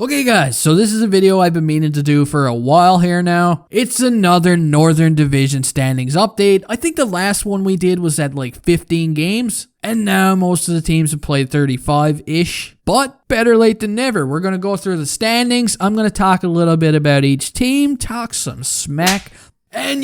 Okay guys, so this is a video I've been meaning to do for a while here now. It's another Northern Division standings update. I think the last one we did was at like 15 games. And now most of the teams have played 35-ish. But better late than never. We're going to go through the standings. I'm going to talk a little bit about each team, talk some smack, and,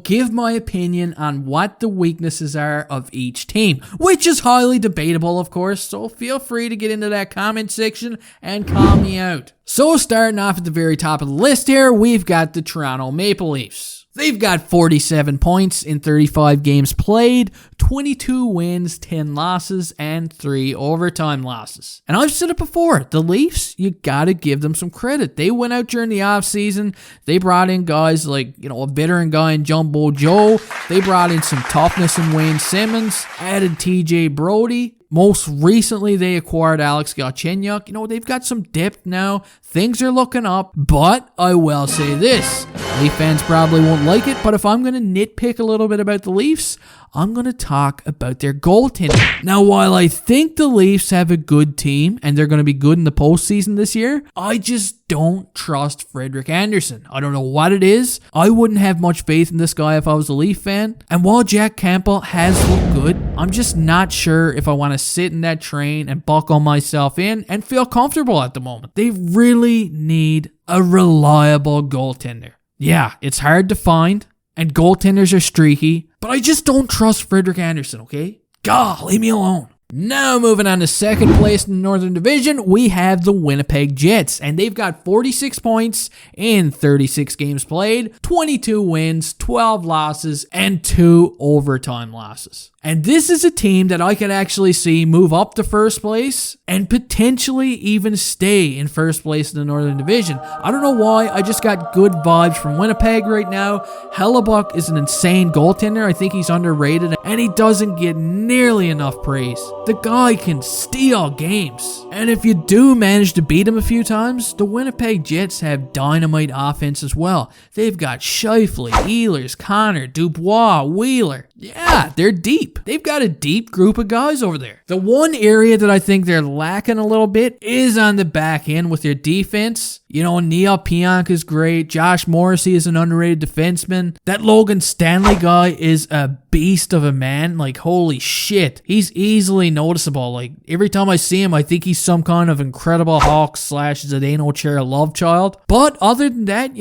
give my opinion on what the weaknesses are of each team, which is highly debatable, of course, so feel free to get into that comment section and call me out. So starting off at the very top of the list here, we've got the Toronto Maple Leafs. They've got 47 points in 35 games played, 22 wins, 10 losses, and 3 overtime losses. And I've said it before, the Leafs, you gotta give them some credit. They went out during the offseason, they brought in guys like, a veteran guy in Jumbo Joe, they brought in some toughness in Wayne Simmons, added TJ Brody. Most recently, they acquired Alex Galchenyuk. They've got some depth now. Things are looking up. But I will say this. Leaf fans probably won't like it, but if I'm going to nitpick a little bit about the Leafs, I'm going to talk about their goaltending. Now, while I think the Leafs have a good team and they're going to be good in the postseason this year, I just don't trust Frederik Andersen. I don't know what it is. I wouldn't have much faith in this guy if I was a Leaf fan. And while Jack Campbell has looked good, I'm just not sure if I want to sit in that train and buckle myself in and feel comfortable at the moment. They really need a reliable goaltender. Yeah, it's hard to find, and goaltenders are streaky, but I just don't trust Frederik Andersen, okay? God, leave me alone. Now moving on to second place in the Northern Division, we have the Winnipeg Jets, and they've got 46 points in 36 games played, 22 wins, 12 losses, and 2 overtime losses. And this is a team that I could actually see move up to first place and potentially even stay in first place in the Northern Division. I don't know why, I just got good vibes from Winnipeg right now. Hellebuck is an insane goaltender. I think he's underrated and he doesn't get nearly enough praise. The guy can steal games. And if you do manage to beat him a few times, the Winnipeg Jets have dynamite offense as well. They've got Scheifele, Ehlers, Connor, Dubois, Wheeler. Yeah, they're deep. They've got a deep group of guys over there. The one area that I think they're lacking a little bit is on the back end with their defense. Neil Pionk is great. Josh Morrissey is an underrated defenseman. That Logan Stanley guy is a beast of a man. Like, holy shit. He's easily noticeable. Like, every time I see him, I think he's some kind of Incredible Hulk / Zdeno Chara love child. But other than that,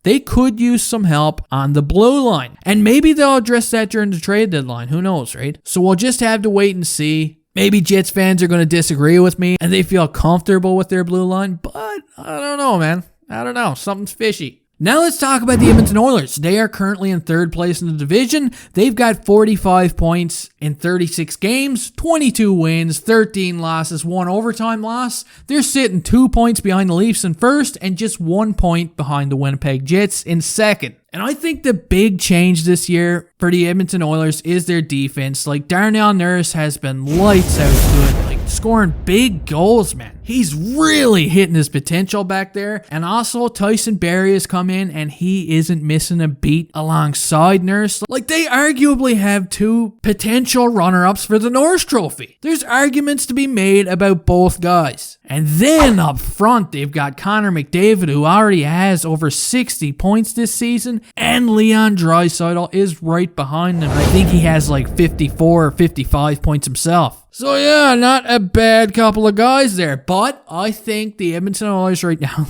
they could use some help on the blue line. And maybe they'll address that during the trade deadline. Who knows, right? So we'll just have to wait and see. Maybe Jets fans are going to disagree with me and they feel comfortable with their blue line, but I don't know, man. I don't know. Something's fishy. Now let's talk about the Edmonton Oilers. They are currently in third place in the division. They've got 45 points in 36 games, 22 wins, 13 losses, 1 overtime loss. They're sitting 2 points behind the Leafs in first and just 1 point behind the Winnipeg Jets in second. And I think the big change this year for the Edmonton Oilers is their defense. Like, Darnell Nurse has been lights out good, like scoring big goals, man. He's really hitting his potential back there. And also Tyson Barrie has come in and he isn't missing a beat alongside Nurse. Like, they arguably have 2 potential runner-ups for the Norris Trophy. There's arguments to be made about both guys. And then up front, they've got Connor McDavid, who already has over 60 points this season, and Leon Draisaitl is right behind him. I think he has like 54 or 55 points himself. So yeah, not a bad couple of guys there, but I think the Edmonton Oilers right now,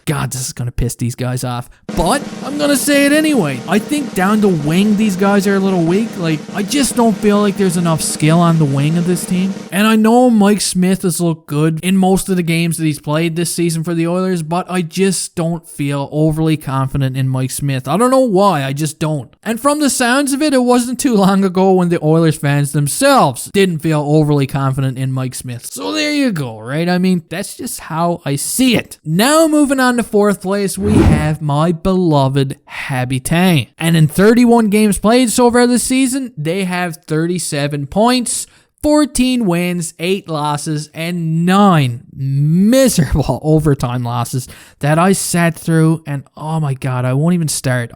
God, this is going to piss these guys off. But I'm going to say it anyway. I think down the wing, these guys are a little weak. I just don't feel like there's enough skill on the wing of this team. And I know Mike Smith has looked good in most of the games that he's played this season for the Oilers, but I just don't feel overly confident in Mike Smith. I don't know why, I just don't. And from the sounds of it, it wasn't too long ago when the Oilers fans themselves didn't feel overly confident in Mike Smith. So there you go, right? I mean, that's just how I see it. Now moving on to fourth place, we have my beloved Habitants. And in 31 games played so far this season, they have 37 points, 14 wins, 8 losses, and 9 miserable overtime losses that I sat through, and oh my god, I won't even start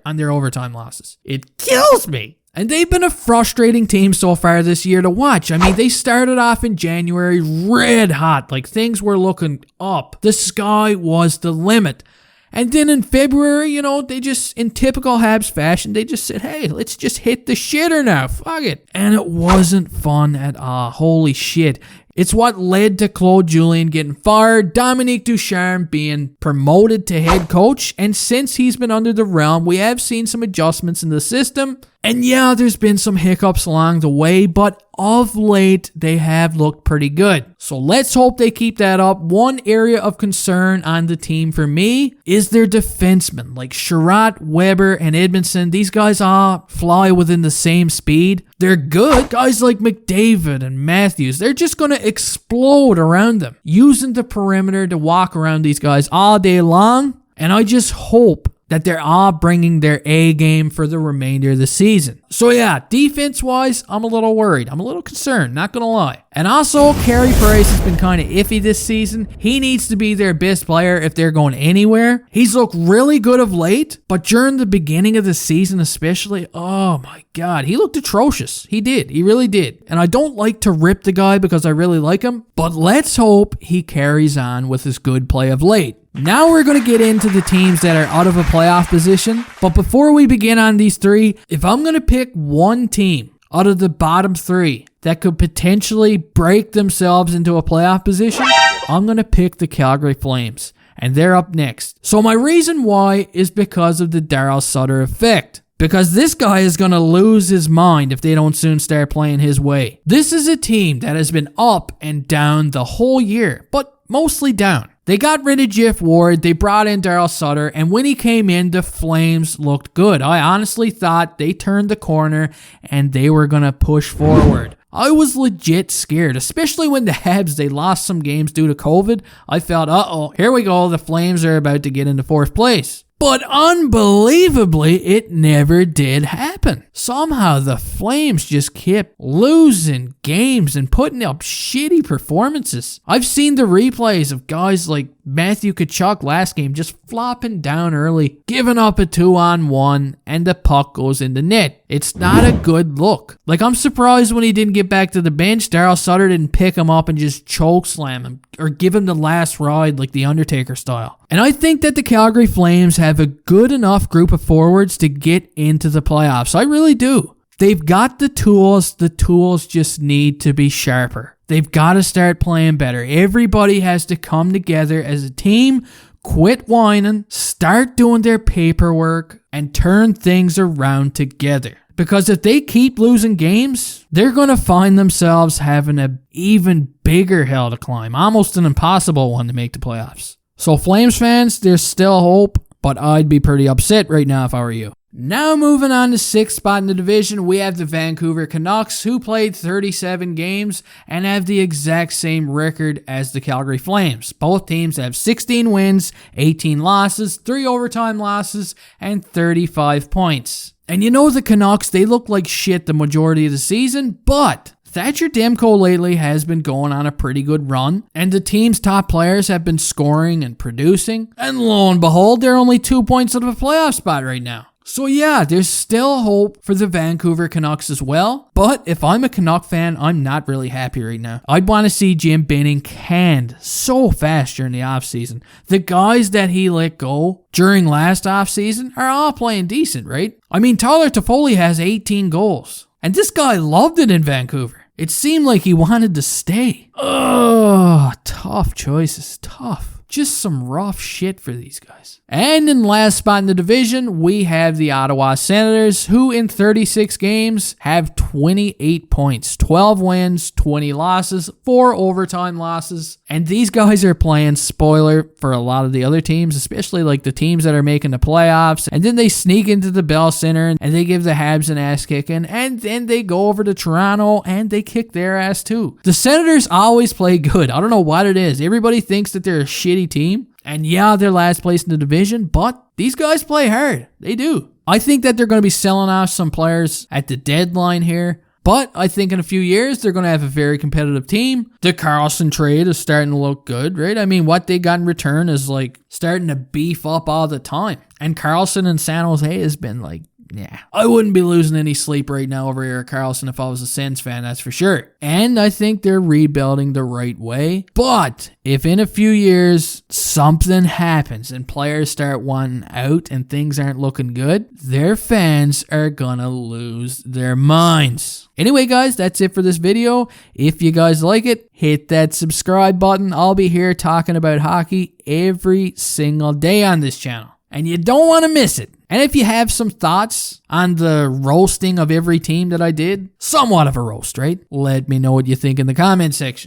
on their overtime losses. It kills me. And they've been a frustrating team so far this year to watch. I mean, they started off in January red hot, like things were looking up. The sky was the limit. And then in February, they just, in typical Habs fashion, they just said, hey, let's just hit the shitter now. Fuck it. And it wasn't fun at all. Holy shit. It's what led to Claude Julien getting fired, Dominique Ducharme being promoted to head coach, and since he's been under the realm, we have seen some adjustments in the system. And yeah, there's been some hiccups along the way, but of late, they have looked pretty good. So let's hope they keep that up. One area of concern on the team for me is their defensemen, like Sherratt, Weber, and Edmondson. These guys all fly within the same speed. They're good. Guys like McDavid and Matthews, they're just going to explode around them, using the perimeter to walk around these guys all day long. And I just hope that they're all bringing their A game for the remainder of the season. So yeah, defense-wise, I'm a little worried. I'm a little concerned, not gonna lie. And also, Carey Price has been kind of iffy this season. He needs to be their best player if they're going anywhere. He's looked really good of late, but during the beginning of the season especially, oh my God, he looked atrocious. He did. He really did. And I don't like to rip the guy because I really like him, but let's hope he carries on with his good play of late. Now we're going to get into the teams that are out of a playoff position. But before we begin on these three, if I'm going to pick one team out of the bottom three that could potentially break themselves into a playoff position, I'm going to pick the Calgary Flames. And they're up next. So my reason why is because of the Daryl Sutter effect. Because this guy is going to lose his mind if they don't soon start playing his way. This is a team that has been up and down the whole year, but mostly down. They got rid of Jeff Ward, they brought in Daryl Sutter, and when he came in, the Flames looked good. I honestly thought they turned the corner and they were going to push forward. I was legit scared, especially when the Habs, they lost some games due to COVID. I felt, here we go, the Flames are about to get into fourth place. But unbelievably, it never did happen. Somehow the Flames just kept losing games and putting up shitty performances. I've seen the replays of guys like Matthew Tkachuk last game just flopping down early, giving up a 2-on-1, and the puck goes in the net. It's not a good look. Like, I'm surprised when he didn't get back to the bench, Daryl Sutter didn't pick him up and just choke slam him or give him the last ride like the Undertaker style. And I think that the Calgary Flames have a good enough group of forwards to get into the playoffs. I really do. They've got the tools just need to be sharper. They've got to start playing better. Everybody has to come together as a team, quit whining, start doing their paperwork, and turn things around together. Because if they keep losing games, they're going to find themselves having an even bigger hill to climb, almost an impossible one to make the playoffs. So Flames fans, there's still hope, but I'd be pretty upset right now if I were you. Now moving on to 6th spot in the division, we have the Vancouver Canucks, who played 37 games and have the exact same record as the Calgary Flames. Both teams have 16 wins, 18 losses, 3 overtime losses, and 35 points. And the Canucks, they look like shit the majority of the season, but Thatcher Demko lately has been going on a pretty good run, and the team's top players have been scoring and producing, and lo and behold, they're only 2 points out of a playoff spot right now. So yeah, there's still hope for the Vancouver Canucks as well, but if I'm a Canuck fan, I'm not really happy right now. I'd want to see Jim Benning canned so fast during the offseason. The guys that he let go during last offseason are all playing decent, right? I mean, Tyler Toffoli has 18 goals, and this guy loved it in Vancouver. It seemed like he wanted to stay. Oh, tough choices, tough. Just some rough shit for these guys. And in last spot in the division, we have the Ottawa Senators, who in 36 games have 28 points, 12 wins, 20 losses, 4 overtime losses. And these guys are playing spoiler for a lot of the other teams, especially like the teams that are making the playoffs. And then they sneak into the Bell Center and they give the Habs an ass kicking. And then they go over to Toronto and they kick their ass too. The Senators always play good. I don't know what it is. Everybody thinks that they're a shitty team. And yeah, they're last place in the division, but these guys play hard. They do. I think that they're going to be selling off some players at the deadline here, but I think in a few years, they're going to have a very competitive team. The Carlson trade is starting to look good, right? I mean, what they got in return is like starting to beef up all the time. And Carlson in San Jose has been like yeah, I wouldn't be losing any sleep right now over Erik Karlsson if I was a Sens fan, that's for sure. And I think they're rebuilding the right way. But if in a few years something happens and players start wanting out and things aren't looking good, their fans are gonna lose their minds. Anyway, guys, that's it for this video. If you guys like it, hit that subscribe button. I'll be here talking about hockey every single day on this channel, and you don't want to miss it. And if you have some thoughts on the roasting of every team that I did, somewhat of a roast, right? Let me know what you think in the comment section.